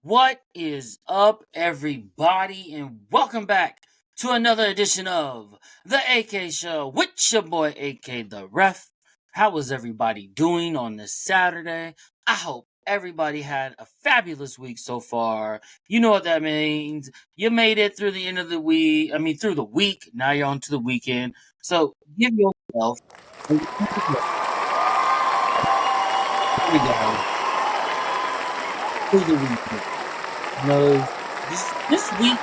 What is up, everybody, and welcome back to another edition of the AK Show with your boy AK the Ref. How was everybody doing on this Saturday? I hope everybody had a fabulous week so far. You know what that means. You made it through the end of the week. Through the week. Now you're on to the weekend. So give yourself. Here we go. Through the weekend. No, this week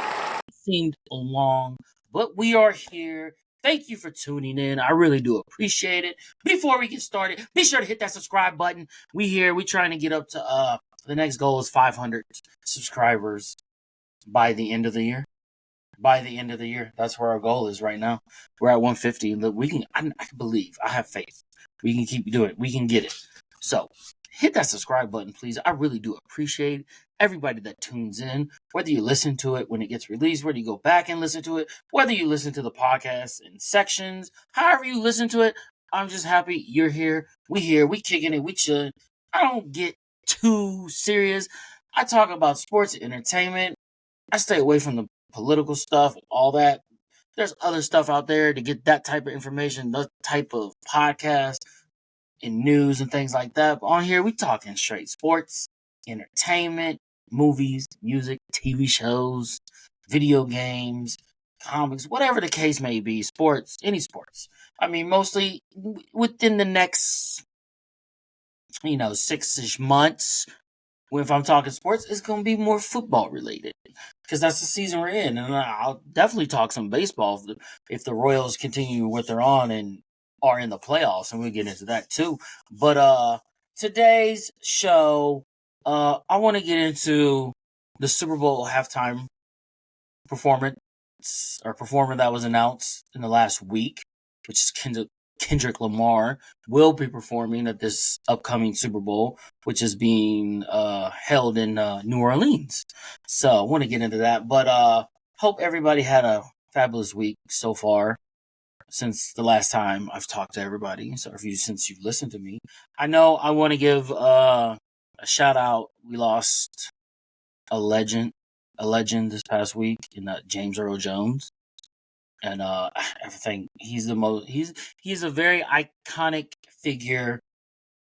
seemed long, but we are here. Thank you for tuning in. I really do appreciate it. Before we get started, be sure to hit that subscribe button. We trying to get up to the next goal is 500 subscribers by the end of the year. By the end of the year, that's where our goal is right now. We're at 150. We can. I believe. I have faith. We can keep doing it. We can get it. So hit that subscribe button, please. I really do appreciate everybody that tunes in. Whether you listen to it when it gets released, whether you go back and listen to it, whether you listen to the podcast in sections, however you listen to it, I'm just happy you're here. We kicking it, we chilling. I don't get too serious. I talk about sports, entertainment. I stay away from the political stuff, all that. There's other stuff out there to get that type of information, that type of podcast and news and things like that. But on here, we talking straight sports, entertainment, movies, music, TV shows, video games, comics, whatever the case may be, sports, any sports. Mostly within the next, 6-ish months. If I'm talking sports, it's going to be more football related because that's the season we're in. And I'll definitely talk some baseball if the Royals continue what they're on and are in the playoffs, and we'll get into that too. But today's show, I want to get into the Super Bowl halftime performance or performer that was announced in the last week, which is Kendrick Lamar will be performing at this upcoming Super Bowl, which is being held in New Orleans. So I want to get into that, but hope everybody had a fabulous week so far since the last time I've talked to everybody. So since you've listened to me, I know I want to give a shout out. We lost a legend this past week in James Earl Jones. And everything. He's a very iconic figure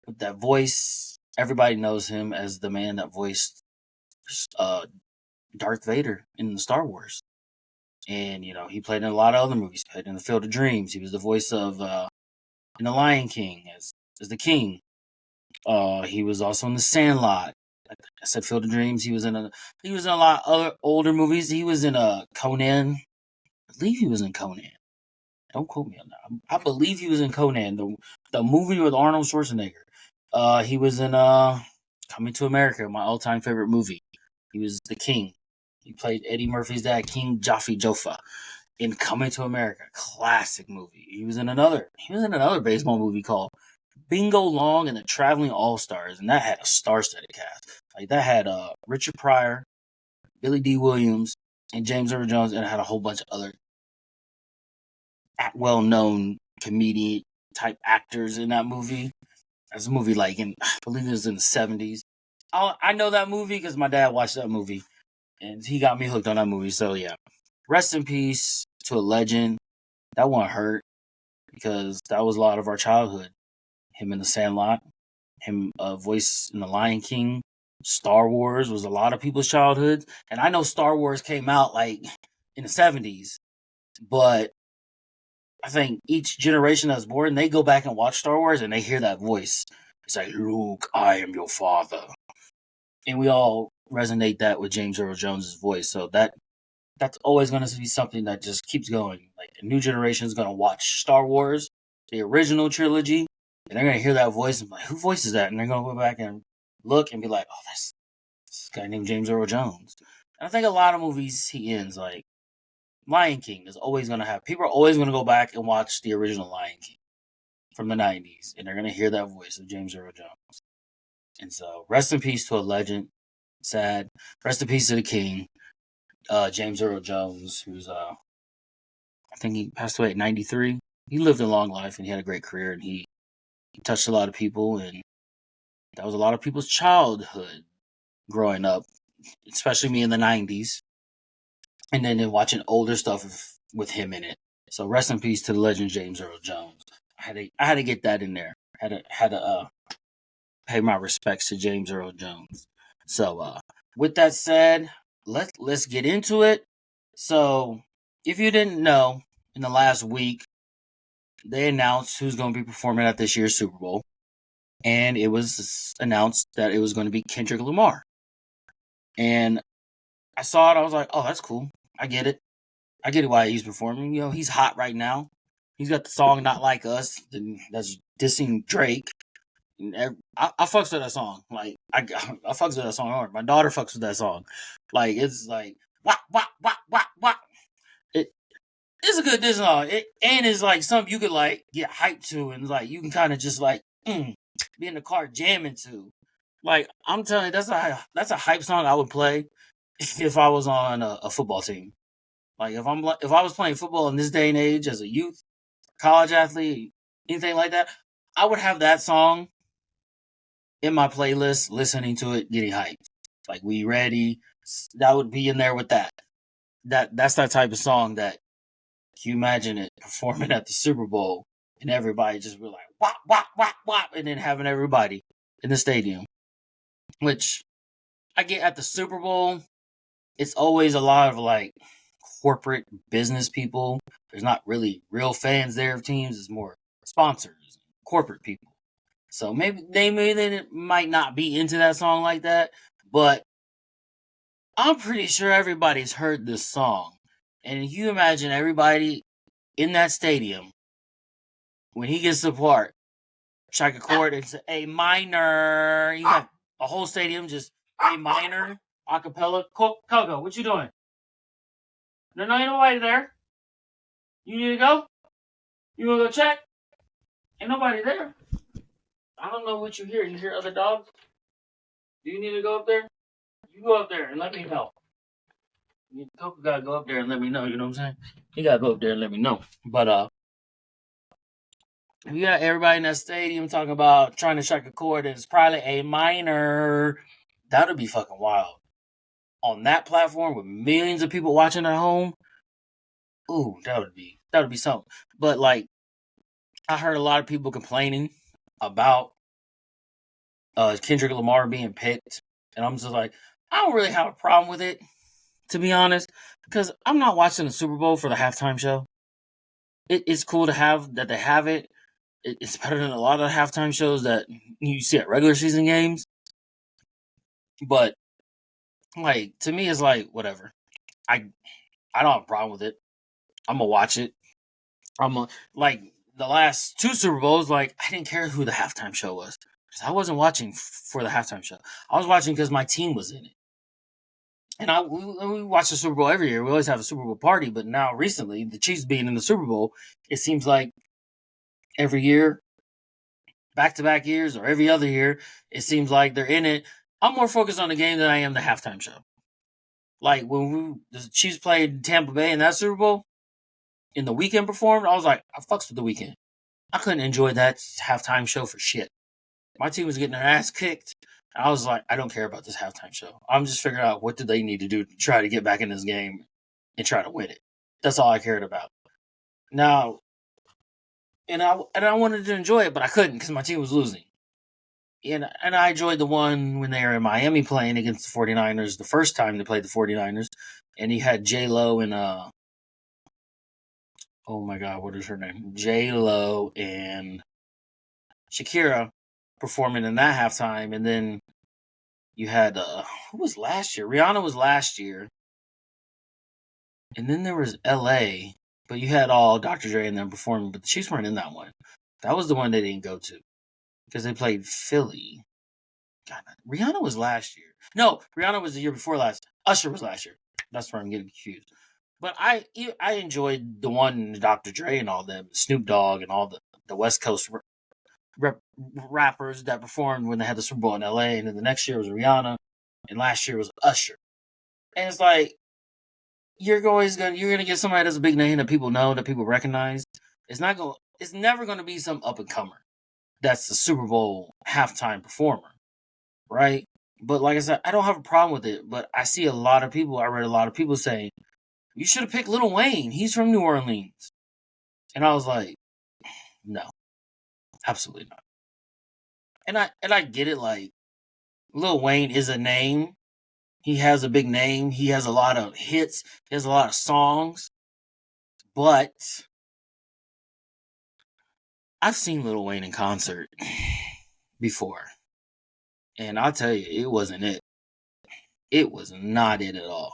with that voice. Everybody knows him as the man that voiced Darth Vader in the Star Wars. And he played in a lot of other movies. He played in The Field of Dreams. He was the voice of in The Lion King as the king. He was also in The Sandlot. I said Field of Dreams. He was in a lot of other older movies. He was in Conan. I believe he was in Conan. Don't quote me on that. I believe he was in Conan, the movie with Arnold Schwarzenegger. He was in Coming to America, my all-time favorite movie. He was the king. He played Eddie Murphy's dad, King Jaffe Joffa, in Coming to America, classic movie. He was in another baseball movie called Bingo Long and the Traveling All-Stars, and that had a star-studded cast. Like that had Richard Pryor, Billy D. Williams, and James Earl Jones, and it had a whole bunch of other well-known comedian type actors in that movie. That's a movie I believe it was in the 70s. I know that movie because my dad watched that movie and he got me hooked on that movie. So yeah, rest in peace to a legend. That one hurt because that was a lot of our childhood. Him in The Sandlot, him voice in The Lion King, Star Wars was a lot of people's childhoods. And I know Star Wars came out in the 70s, but I think each generation that's born, they go back and watch Star Wars and they hear that voice. It's like, Luke, I am your father. And we all resonate that with James Earl Jones' voice. So that's always going to be something that just keeps going. Like a new generation is going to watch Star Wars, the original trilogy, and they're going to hear that voice and be like, who voices that? And they're going to go back and look and be like, oh, that's this guy named James Earl Jones. And I think a lot of movies he ends like Lion King is always going to have, people are always going to go back and watch the original Lion King from the 90s, and they're going to hear that voice of James Earl Jones. And so, rest in peace to a legend. Sad. Rest in peace to the king, James Earl Jones, who's, I think he passed away at 93. He lived a long life, and he had a great career, and he touched a lot of people, and that was a lot of people's childhood growing up, especially me in the 90s, and then watching older stuff with him in it. So rest in peace to the legend James Earl Jones. I had to get that in there. Had to pay my respects to James Earl Jones. So with that said, let's get into it. So if you didn't know, in the last week they announced who's going to be performing at this year's Super Bowl, and it was announced that it was going to be Kendrick Lamar. And I saw it, I was like, oh, that's cool. I get it. I get it why he's performing. You know, he's hot right now. He's got the song "Not Like Us" that's dissing Drake. I fucks with that song. Like I fucks with that song hard. My daughter fucks with that song. Like it's like wah wah wah wah wah. It's a good diss song. And it's like something you could like get hyped to, and like you can kind of just like be in the car jamming to. Like I'm telling you, that's a hype song I would play if I was on a football team. Like if I was playing football in this day and age as a youth, college athlete, anything like that, I would have that song in my playlist, listening to it, getting hyped. Like we ready? That would be in there with that. That's that type of song that you imagine it performing at the Super Bowl, and everybody just be like wop wop wop wop, and then having everybody in the stadium. Which I get at the Super Bowl, it's always a lot of like corporate business people. There's not really real fans there of teams. It's more sponsors, corporate people. So maybe they might not be into that song like that, but I'm pretty sure everybody's heard this song. And you imagine everybody in that stadium when he gets the part, strike a chord, it's A minor. You got a whole stadium just A minor, acapella. Coco, what you doing? There's not nobody there. You need to go? You want to go check? Ain't nobody there. I don't know what you hear. You hear other dogs? Do you need to go up there? You go up there and let me know. Coco gotta go up there and let me know, you know what I'm saying? He gotta go up there and let me know. But if you got everybody in that stadium talking about trying to strike a chord and it's probably A minor, that would be fucking wild. On that platform with millions of people watching at home, ooh, that would be something. But like I heard a lot of people complaining about Kendrick Lamar being picked, and I'm just like, I don't really have a problem with it, to be honest, because I'm not watching the Super Bowl for the halftime show. It's cool to have that they have it. It's better than a lot of halftime shows that you see at regular season games. But like to me, it's like whatever. I don't have a problem with it. I'm gonna watch it. Like the last two Super Bowls. Like I didn't care who the halftime show was. I wasn't watching for the halftime show. I was watching because my team was in it. And we watch the Super Bowl every year. We always have a Super Bowl party. But now recently, the Chiefs being in the Super Bowl, it seems like every year, back-to-back years, or every other year, it seems like they're in it. I'm more focused on the game than I am the halftime show. Like when the Chiefs played Tampa Bay in that Super Bowl, in the Weeknd performed, I was like, I fucks with the Weeknd. I couldn't enjoy that halftime show for shit. My team was getting their ass kicked. I was like, I don't care about this halftime show. I'm just figuring out what do they need to do to try to get back in this game and try to win it. That's all I cared about. Now, and I wanted to enjoy it, but I couldn't because my team was losing. And I enjoyed the one when they were in Miami playing against the 49ers the first time they played the 49ers. And he had J-Lo and oh my god, what is her name? J-Lo and Shakira performing in that halftime, and then you had who was last year? Rihanna was last year, and then there was L.A. But you had all Dr. Dre and them performing, but the Chiefs weren't in that one. That was the one they didn't go to because they played Philly. God, Rihanna was last year. No, Rihanna was the year before last. Usher was last year. That's where I'm getting confused. But I enjoyed the one Dr. Dre and all them, Snoop Dogg and all the West Coast rappers that performed when they had the Super Bowl in LA, and then the next year was Rihanna, and last year was Usher. And it's like you're gonna get somebody that's a big name that people know, that people recognize. It's never gonna be some up and comer that's the Super Bowl halftime performer, right? But like I said, I don't have a problem with it. But I see a lot of people. I read a lot of people saying you should have picked Lil Wayne. He's from New Orleans, and I was like, no, absolutely not. And I get it. Like Lil Wayne is a name. He has a big name. He has a lot of hits. He has a lot of songs. But I've seen Lil Wayne in concert before, and I'll tell you, it wasn't it. It was not it at all.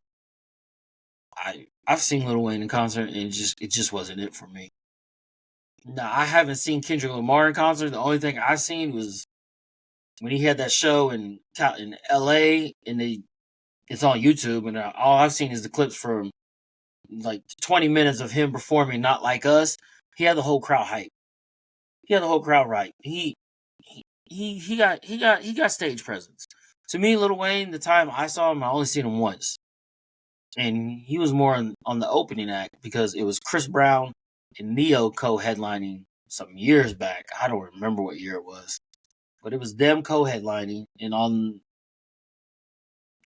I've seen Lil Wayne in concert, and it just wasn't it for me. No, I haven't seen Kendrick Lamar in concert. The only thing I seen was when he had that show in L.A. and it's on YouTube, and all I've seen is the clips from like 20 minutes of him performing "Not Like Us." He had the whole crowd hype. He had the whole crowd right. He got stage presence. To me, Lil Wayne, the time I saw him, I only seen him once, and he was more on the opening act because it was Chris Brown and Neo co-headlining some years back. I don't remember what year it was, but it was them co-headlining, and on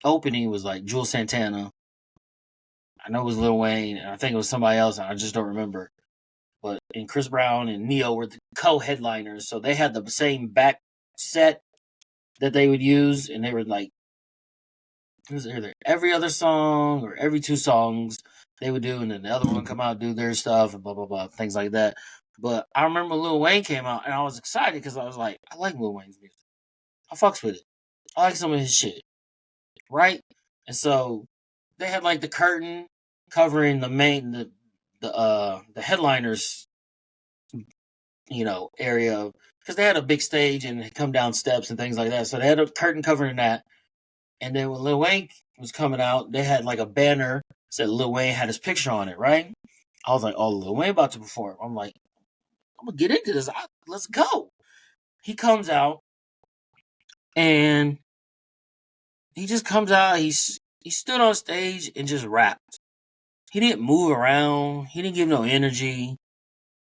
opening was like Jules Santana. I know it was Lil Wayne, and I think it was somebody else, and I just don't remember. But and Chris Brown and Neo were the co-headliners, so they had the same back set that they would use, and they were like, it was either every other song or every two songs they would do, and then the other one come out and do their stuff and blah blah blah, things like that. But I remember Lil Wayne came out, and I was excited because I was like, I like Lil Wayne's music. I fucks with it. I like some of his shit, right? And so they had like the curtain covering the headliners, area, because they had a big stage and come down steps and things like that. So they had a curtain covering that. And then when Lil Wayne was coming out, they had like a banner said Lil Wayne had his picture on it, right? I was like, oh, Lil Wayne about to perform. I'm like, I'm gonna get into this. Let's go. He comes out and he just comes out. He stood on stage and just rapped. He didn't move around. He didn't give no energy.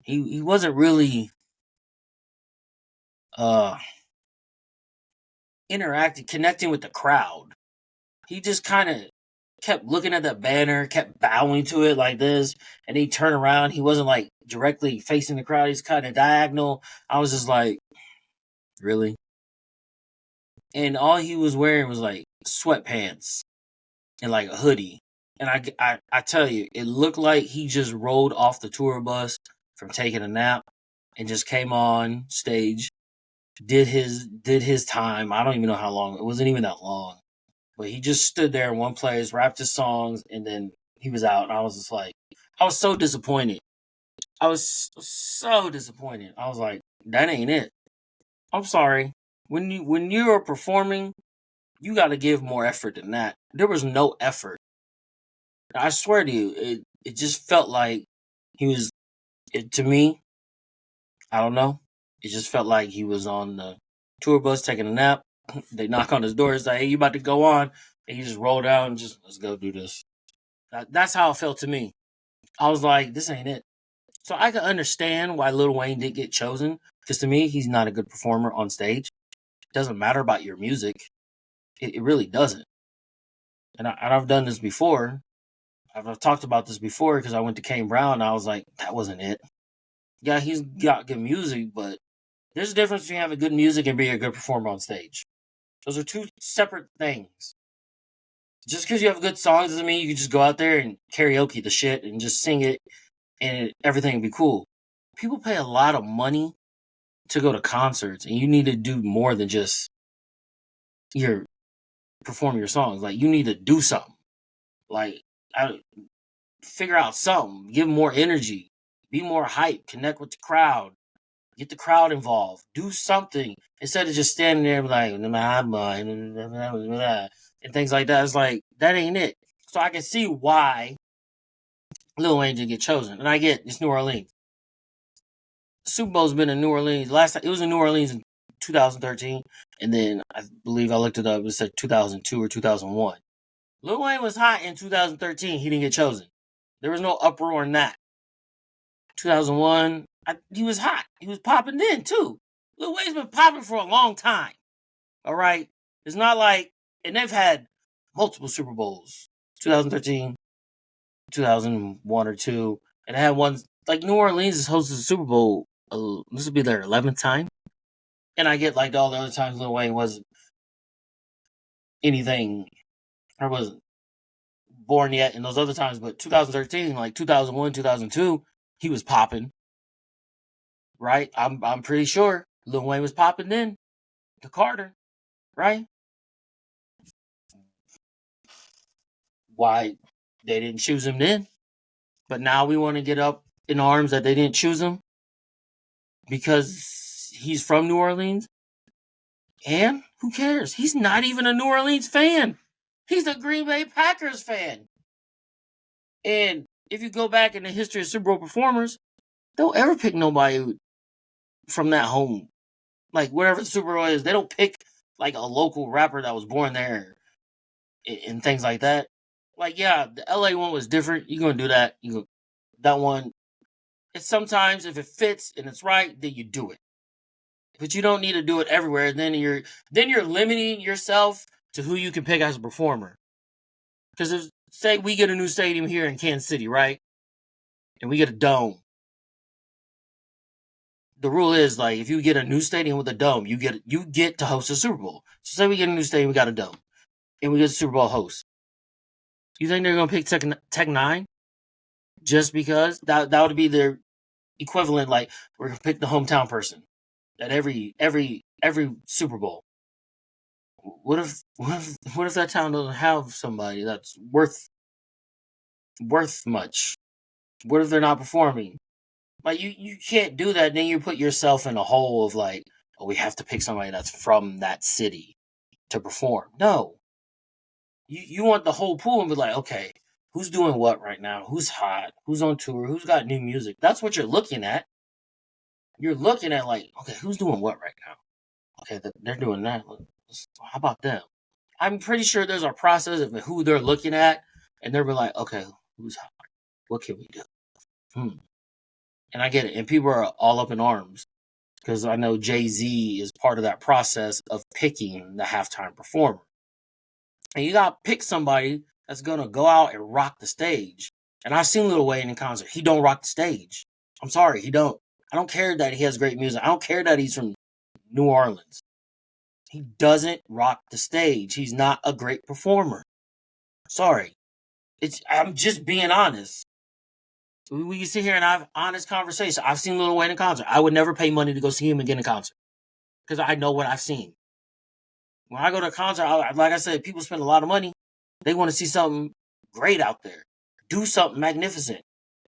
He wasn't really uh interacting, connecting with the crowd. He just kind of kept looking at that banner, kept bowing to it like this, and he turned around. He wasn't like directly facing the crowd. He's kind of diagonal. I was just like, really? And all he was wearing was like sweatpants and like a hoodie. And I tell you, it looked like he just rolled off the tour bus from taking a nap and just came on stage, did his time. I don't even know how long. It wasn't even that long. But he just stood there in one place, rapped his songs, and then he was out. And I was just like, I was so disappointed. I was so disappointed. I was like, that ain't it. I'm sorry. When you are performing, you got to give more effort than that. There was no effort. I swear to you, it just felt like he was. To me, I don't know. It just felt like he was on the tour bus taking a nap. They knock on his door. It's like, hey, you about to go on? And he just rolled out and just, let's go do this. That's how it felt to me. I was like, this ain't it. So I can understand why Lil Wayne didn't get chosen. Because to me, he's not a good performer on stage. It doesn't matter about your music. It really doesn't. And I've done this before. I've talked about this before because I went to Kane Brown and I was like, that wasn't it. Yeah, he's got good music, but there's a difference between having good music and being a good performer on stage. Those are two separate things. Just because you have good songs doesn't mean you can just go out there and karaoke the shit and just sing it and everything will be cool. People pay a lot of money to go to concerts, and you need to do more than just your perform your songs. Like you need to do something. Like figure out something, give more energy, be more hype, connect with the crowd, get the crowd involved, do something instead of just standing there like and things like that. It's like that ain't it. So I can see why Lil Wayne didn't get chosen, and I get it's New Orleans. The Super Bowl's been in New Orleans. Last time it was in New Orleans in 2013, and then I believe I looked it up. It said 2002 or 2001. Lil Wayne was hot in 2013. He didn't get chosen. There was no uproar in that. 2001, he was hot. He was popping then too. Lil Wayne's been popping for a long time. All right, it's not like And they've had multiple Super Bowls, 2013, 2001 or two, and they had ones like New Orleans has hosted the Super Bowl. This will be their 11th time, and I get like all the other times Lil Wayne wasn't anything or wasn't born yet in those other times, but 2013, like 2001, 2002, he was popping, right? I'm pretty sure Lil Wayne was popping then to Carter, right? Why they didn't choose him then, but now we want to get up in arms that they didn't choose him because he's from New Orleans. And who cares? He's not even a New Orleans fan. He's a Green Bay Packers fan. And if you go back in the history of Super Bowl performers, they'll ever pick nobody from that home. Like wherever the Super Bowl is, they don't pick like a local rapper that was born there and things like that. Like, yeah, the LA one was different. You're gonna do that. That one. It's sometimes if it fits and it's right, then you do it. But you don't need to do it everywhere. Then you're limiting yourself to who you can pick as a performer. Because if say we get a new stadium here in Kansas City, right, and we get a dome, the rule is like if you get a new stadium with a dome, you get to host a Super Bowl. So say we get a new stadium, we got a dome, and we get a Super Bowl host. You think they're gonna pick Tech Nine just because that would be their equivalent? Like we're gonna pick the hometown person at every Super Bowl. What if that town doesn't have somebody that's worth much? What if they're not performing? Like you can't do that. Then you put yourself in a hole of like, oh, we have to pick somebody that's from that city to perform. No, you want the whole pool and be like, okay, who's doing what right now? Who's hot? Who's on tour? Who's got new music? That's what you're looking at. You're looking at like, okay, who's doing what right now? Okay, they're doing that. How about them? I'm pretty sure there's a process of who they're looking at, and they're like, okay, who's hot? What can we do? And I get it. And people are all up in arms because I know Jay-Z is part of that process of picking the halftime performer. And you got to pick somebody that's going to go out and rock the stage. And I've seen Lil Wayne in concert. He don't rock the stage. I'm sorry, he don't. I don't care that he has great music. I don't care that he's from New Orleans. He doesn't rock the stage. He's not a great performer. Sorry. I'm just being honest. We can sit here and have honest conversation. I've seen Lil Wayne in concert. I would never pay money to go see him again in concert because I know what I've seen. When I go to a concert, like I said, people spend a lot of money. They want to see something great out there. Do something magnificent.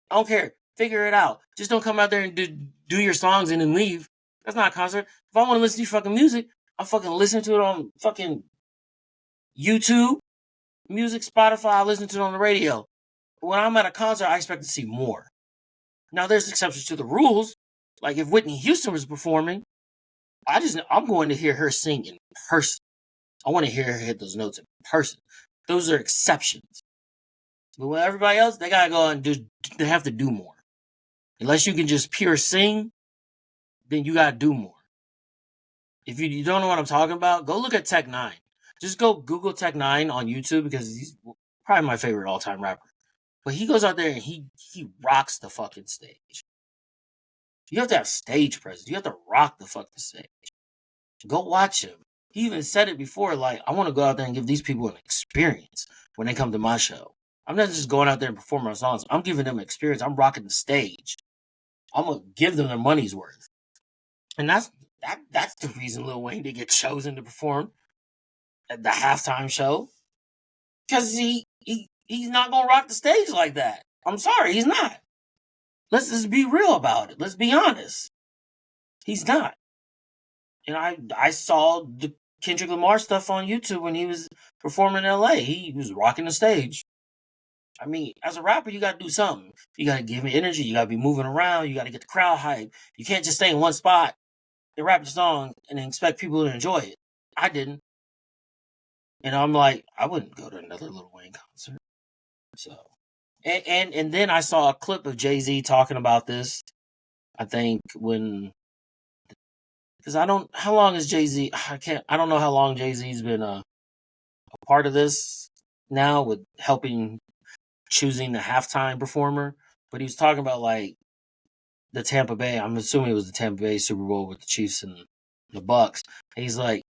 I don't care. Figure it out. Just don't come out there and do your songs and then leave. That's not a concert. If I want to listen to your fucking music, I'll fucking listen to it on fucking YouTube, music, Spotify. I listen to it on the radio. When I'm at a concert, I expect to see more. Now, there's exceptions to the rules. Like if Whitney Houston was performing, I'm going to hear her sing in person. I want to hear her hit those notes in person. Those are exceptions. But with everybody else, they gotta go and they have to do more. Unless you can just pure sing, then you gotta do more. If you don't know what I'm talking about, go look at Tech Nine. Just go Google Tech Nine on YouTube because he's probably my favorite all-time rapper. But he goes out there and he rocks the fucking stage. You have to have stage presence. You have to rock the fucking stage. Go watch him. He even said it before, like, I want to go out there and give these people an experience when they come to my show. I'm not just going out there and performing my songs. I'm giving them an experience. I'm rocking the stage. I'm going to give them their money's worth. And that's the reason Lil Wayne did get chosen to perform at the halftime show. Because he's not going to rock the stage like that. I'm sorry, he's not. Let's just be real about it. Let's be honest. He's not. And I saw the Kendrick Lamar stuff on YouTube when he was performing in LA. He was rocking the stage. I mean, as a rapper, you got to do something. You got to give me energy. You got to be moving around. You got to get the crowd hype. You can't just stay in one spot and rap the song and expect people to enjoy it. I didn't. And I'm like, I wouldn't go to another Lil Wayne concert. So, and then I saw a clip of Jay-Z talking about this. I think because how long is Jay-Z? I don't know how long Jay-Z's been part of this now with helping choosing the halftime performer. But he was talking about like the Tampa Bay. I'm assuming it was the Tampa Bay Super Bowl with the Chiefs and the Bucks. And he's like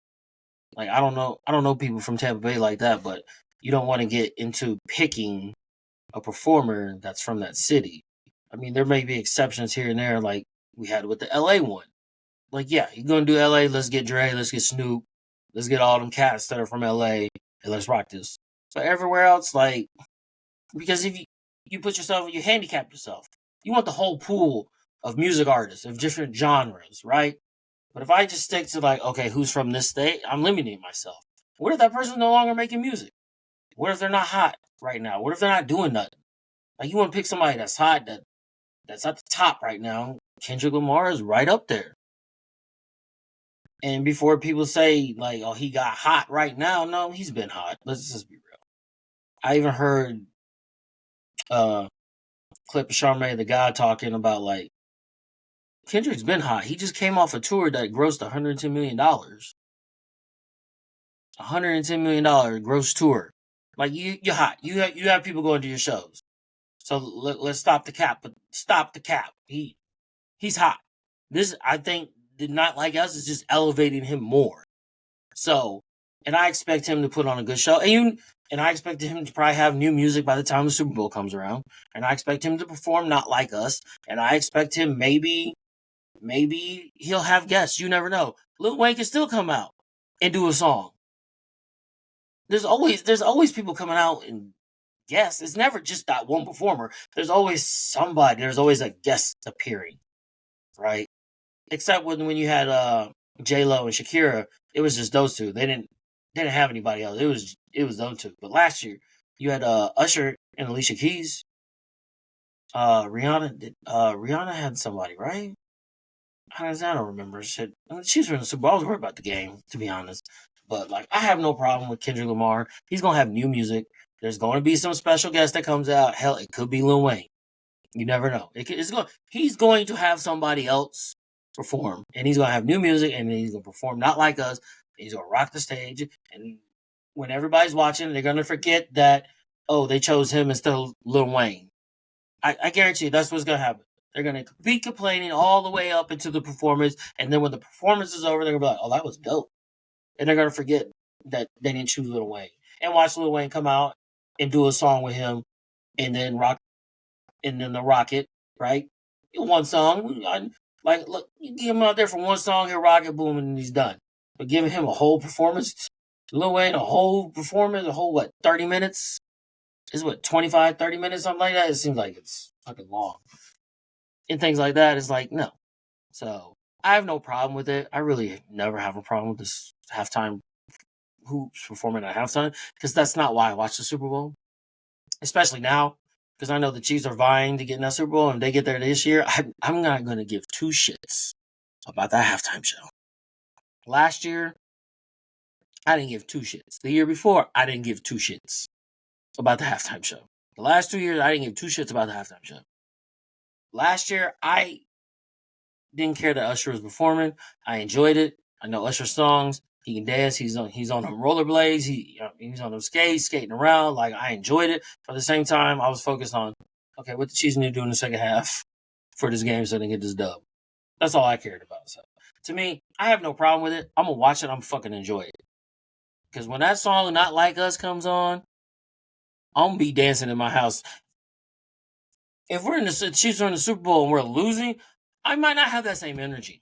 I don't know people from Tampa Bay like that, but you don't want to get into picking a performer that's from that city. I mean, there may be exceptions here and there, like we had with the LA one. Like, yeah, you're gonna do LA, let's get Dre, let's get Snoop, let's get all them cats that are from LA, and let's rock this. So everywhere else, like, because if you put yourself, you handicap yourself. You want the whole pool of music artists of different genres, right? But if I just stick to like, okay, who's from this state, I'm limiting myself. What if that person's no longer making music? What if they're not hot right now? What if they're not doing nothing? Like you want to pick somebody that's hot, that's at the top right now. Kendrick Lamar is right up there. And before people say like, oh, he got hot right now, no, he's been hot. Let's just be real. I even heard clip of Charmaine the God talking about like Kendrick's been hot. He just came off a tour that grossed $110 million. $110 million gross tour. Like you're hot. You have people going to your shows. So let's stop the cap. But stop the cap. He's hot. This I think did not like us is just elevating him more. So, and I expect him to put on a good show. And I expect him to probably have new music by the time the Super Bowl comes around. And I expect him to perform not like us. And I expect him maybe he'll have guests. You never know. Lil Wayne can still come out and do a song. There's always people coming out and guests. It's never just that one performer. There's always somebody. There's always a guest appearing, right? Except when you had J Lo and Shakira, it was just those two. They didn't have anybody else. It was those two. But last year you had Usher and Alicia Keys. Rihanna had somebody, right? I don't remember shit. She was from the Super Bowl. I was worried about the game, to be honest. But like, I have no problem with Kendrick Lamar. He's gonna have new music. There's going to be some special guest that comes out. Hell, it could be Lil Wayne. You never know. He's going to have somebody else perform, and he's going to have new music, and he's going to perform not like us. He's going to rock the stage, and when everybody's watching, they're going to forget that they chose him instead of Lil Wayne. I guarantee you that's what's going to happen. They're going to be complaining all the way up into the performance, and then when the performance is over, they're going to be like, "Oh, that was dope," and they're going to forget that they didn't choose Lil Wayne and watch Lil Wayne come out and do a song with him, and then the Rocket, right? One song, like look, you get him out there for one song, he'll rock it, boom, and he's done. But giving him a whole performance, Lil Wayne, a whole performance, a whole 30 minutes? Is 25, 30 minutes, something like that? It seems like it's fucking long. And things like that, it's like, no. So I have no problem with it. I really never have a problem with this halftime hoops performing at halftime, because that's not why I watch the Super Bowl. Especially now, because I know the Chiefs are vying to get in that Super Bowl, and if they get there this year, I'm not going to give two shits about that halftime show. Last year, I didn't give two shits. The year before, I didn't give two shits about the halftime show. The last 2 years, I didn't give two shits about the halftime show. Last year, I didn't care that Usher was performing. I enjoyed it. I know Usher's songs. He can dance. He's on them rollerblades. He's on them skating around. Like, I enjoyed it. But at the same time, I was focused on, okay, what the Chiefs need to do in the second half for this game so they can get this dub. That's all I cared about. So to me, I have no problem with it. I'm gonna watch it. I'm fucking enjoy it. Because when that song "Not Like Us" comes on, I'm gonna be dancing in my house. If the Chiefs are in the Super Bowl and we're losing, I might not have that same energy.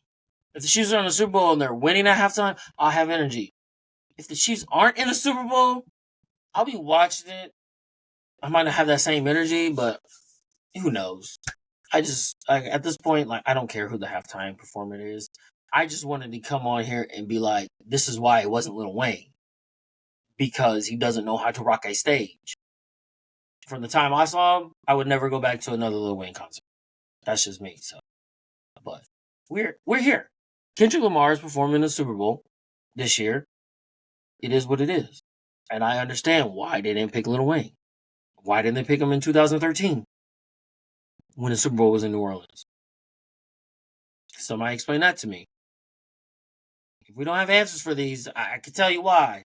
If the Chiefs are in the Super Bowl and they're winning at halftime, I'll have energy. If the Chiefs aren't in the Super Bowl, I'll be watching it. I might not have that same energy, but who knows? At this point, like, I don't care who the halftime performer is. I just wanted to come on here and be like, this is why it wasn't Lil Wayne. Because he doesn't know how to rock a stage. From the time I saw him, I would never go back to another Lil Wayne concert. That's just me. So, but we're here. Kendrick Lamar is performing in the Super Bowl this year. It is what it is. And I understand why they didn't pick Lil Wayne. Why didn't they pick him in 2013 when the Super Bowl was in New Orleans? Somebody explain that to me. If we don't have answers for these, I can tell you why.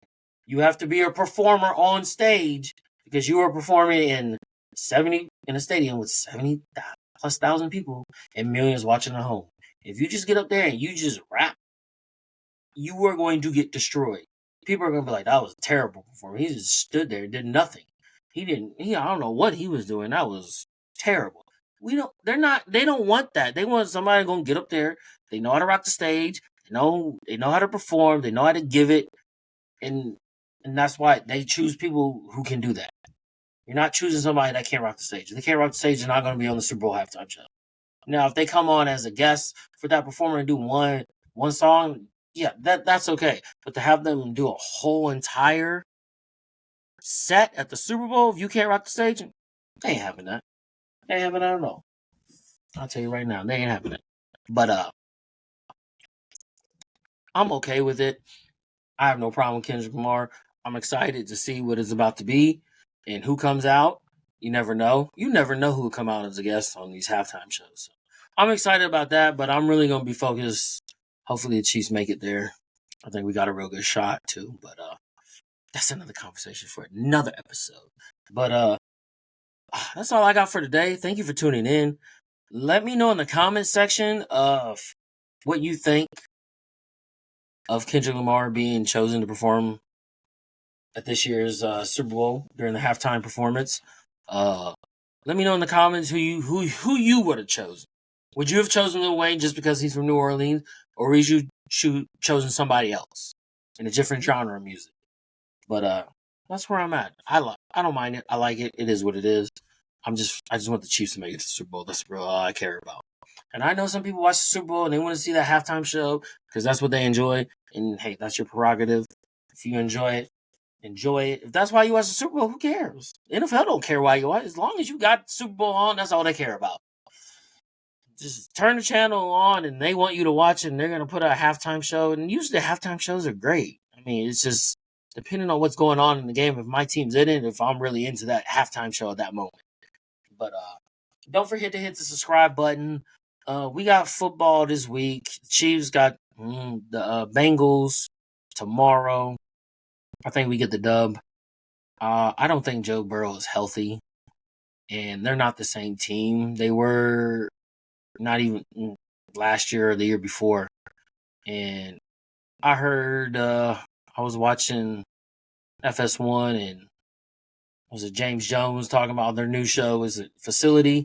You have to be a performer on stage because you are performing in a stadium with 70 plus thousand people and millions watching at home. If you just get up there and you just rap, you are going to get destroyed. People are going to be like, that was a terrible performance. He just stood there and did nothing. I don't know what he was doing. That was terrible. They don't want that. They want somebody going to get up there. They know how to rock the stage. They know how to perform. They know how to give it. And that's why they choose people who can do that. You're not choosing somebody that can't rock the stage. If they can't rock the stage, they're not going to be on the Super Bowl halftime show. Now, if they come on as a guest for that performer and do one song, yeah, that's okay. But to have them do a whole entire set at the Super Bowl, if you can't rock the stage, they ain't having that. They ain't having that at all. I'll tell you right now, they ain't having it. But I'm okay with it. I have no problem with Kendrick Lamar. I'm excited to see what it's about to be and who comes out. You never know. You never know who will come out as a guest on these halftime shows. So I'm excited about that, but I'm really going to be focused. Hopefully the Chiefs make it there. I think we got a real good shot too, but that's another conversation for another episode. But that's all I got for today. Thank you for tuning in. Let me know in the comment section of what you think of Kendrick Lamar being chosen to perform at this year's Super Bowl during the halftime performance. Let me know in the comments who you would have chosen. Would you have chosen Lil Wayne just because he's from New Orleans, or would you chosen somebody else in a different genre of music? But that's where I'm at. I don't mind it. I like it. It is what it is. I just want the Chiefs to make it to the Super Bowl. That's really all I care about. And I know some people watch the Super Bowl and they want to see that halftime show because that's what they enjoy. And hey, that's your prerogative. If you enjoy it, enjoy it. If that's why you watch the Super Bowl, who cares? NFL don't care why you watch. As long as you got the Super Bowl on, that's all they care about. Just turn the channel on and they want you to watch it and they're going to put out a halftime show. And usually the halftime shows are great. I mean, it's just depending on what's going on in the game. If my team's in it, if I'm really into that halftime show at that moment. But don't forget to hit the subscribe button. We got football this week. The Chiefs got the Bengals tomorrow. I think we get the dub. I don't think Joe Burrow is healthy, and they're not the same team they were not even last year or the year before. And I heard I was watching FS1 and was it James Jones talking about their new show? Is it Facility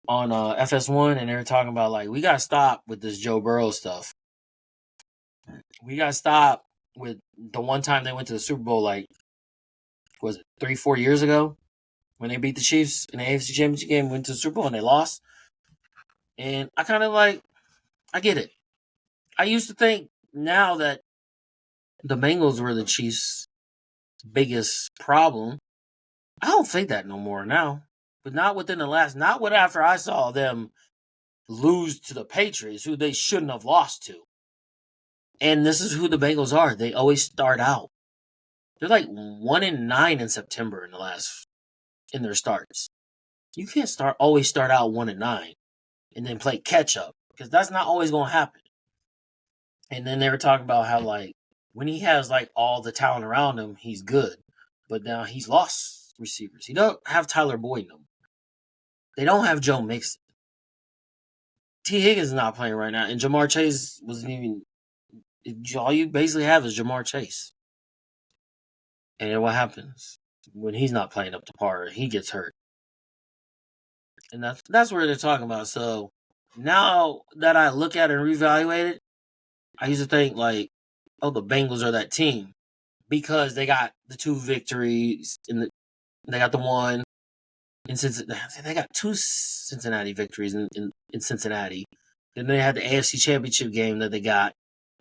on FS1? And they were talking about like we gotta stop with this Joe Burrow stuff. We gotta stop with the one time they went to the Super Bowl, like was it 3-4 years ago when they beat the Chiefs in the AFC Championship game, went to the Super Bowl and they lost. And I kind of like I get it. I used to think now that the Bengals were the Chiefs' biggest problem. I don't think that no more now. But not within the not what after I saw them lose to the Patriots, who they shouldn't have lost to. And this is who the Bengals are. They always start out. They're like 1-9 in September in their starts. You can't always start out 1-9 and then play catch up because that's not always going to happen. And then they were talking about how like when he has like all the talent around him, he's good. But now he's lost receivers. He don't have Tyler Boyd no more. They don't have Joe Mixon. T. Higgins is not playing right now, and Jamar Chase wasn't even. All you basically have is Jamar Chase. And then what happens when he's not playing up to par? He gets hurt, and that's what they're talking about. So now that I look at it and reevaluate it, I used to think like, oh, the Bengals are that team because they got the 2 victories they got the one in Cincinnati. They got 2 Cincinnati victories in Cincinnati. Then they had the AFC Championship game that they got.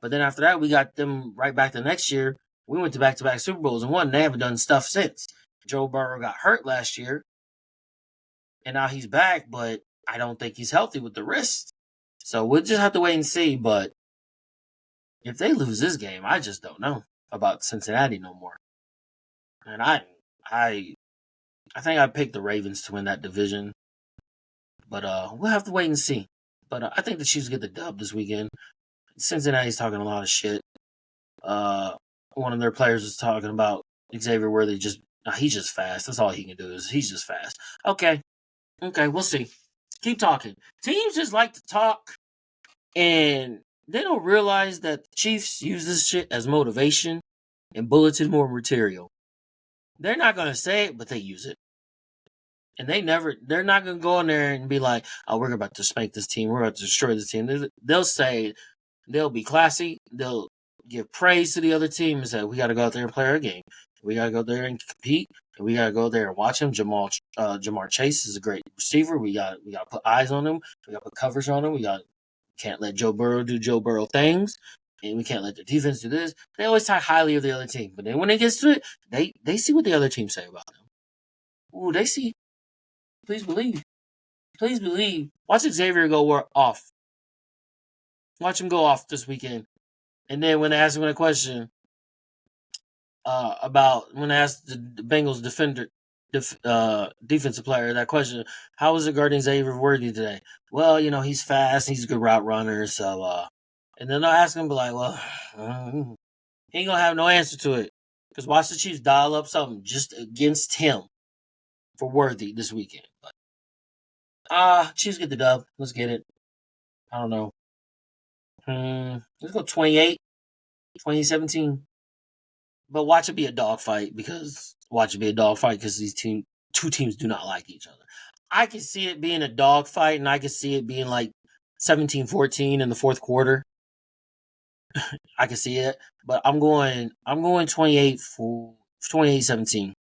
But then after that, we got them right back the next year. We went to back-to-back Super Bowls and won. They haven't done stuff since. Joe Burrow got hurt last year, and now he's back, but I don't think he's healthy with the wrist. So we'll just have to wait and see. But if they lose this game, I just don't know about Cincinnati no more. And I think I picked the Ravens to win that division. But we'll have to wait and see. But I think the Chiefs get the dub this weekend. Cincinnati's talking a lot of shit. one of their players was talking about Xavier Worthy he's just fast. That's all he can do is he's just fast. Okay, we'll see. Keep talking. Teams just like to talk, and they don't realize that the Chiefs use this shit as motivation and bulletin board material. They're not gonna say it, but they use it. And they're not gonna go in there and be like, "Oh, we're about to spank this team. We're about to destroy this team." They'll say, they'll be classy. They'll give praise to the other team and say, "We got to go out there and play our game. We got to go there and compete. And we got to go there and watch him." Jamar Chase is a great receiver. We got to put eyes on him. We got to put coverage on him. Can't let Joe Burrow do Joe Burrow things, and we can't let the defense do this. They always talk highly of the other team, but then when it gets to it, they see what the other team say about them. Ooh, they see. Please believe. Please believe. Watch Xavier go off. Watch him go off this weekend. And then when they ask him a question when I asked the Bengals defensive player that question, how was it guarding Xavier Worthy today? Well, he's fast, he's a good route runner, so and then I'll ask him, be like, well, he ain't gonna have no answer to it. Because watch the Chiefs dial up something just against him for Worthy this weekend. But Chiefs get the dub. Let's get it. I don't know. Let's go 28, 2017. But watch it be a dogfight because these two teams do not like each other. I can see it being a dogfight, and I can see it being like 17-14 in the fourth quarter. I can see it, but I'm going 28-17.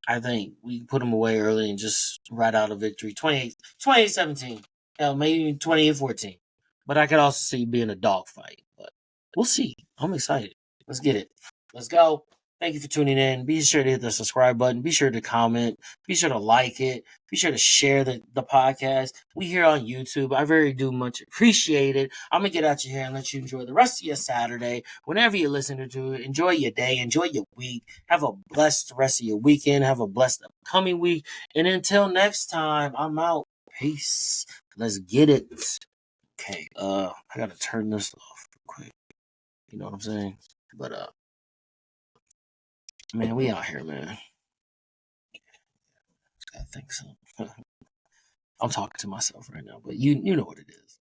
I think we put them away early and just ride out a victory. 28-17. Hell, maybe 28-14. But I could also see it being a dogfight. But we'll see. I'm excited. Let's get it. Let's go. Thank you for tuning in. Be sure to hit the subscribe button. Be sure to comment. Be sure to like it. Be sure to share the podcast. We here on YouTube. I very do much appreciate it. I'm going to get out you here and let you enjoy the rest of your Saturday. Whenever you're listening to it, enjoy your day. Enjoy your week. Have a blessed rest of your weekend. Have a blessed upcoming week. And until next time, I'm out. Peace. Let's get it. Okay, I got to turn this off real quick. You know what I'm saying? But, man, we out here, man. I think so. I'm talking to myself right now, but you know what it is.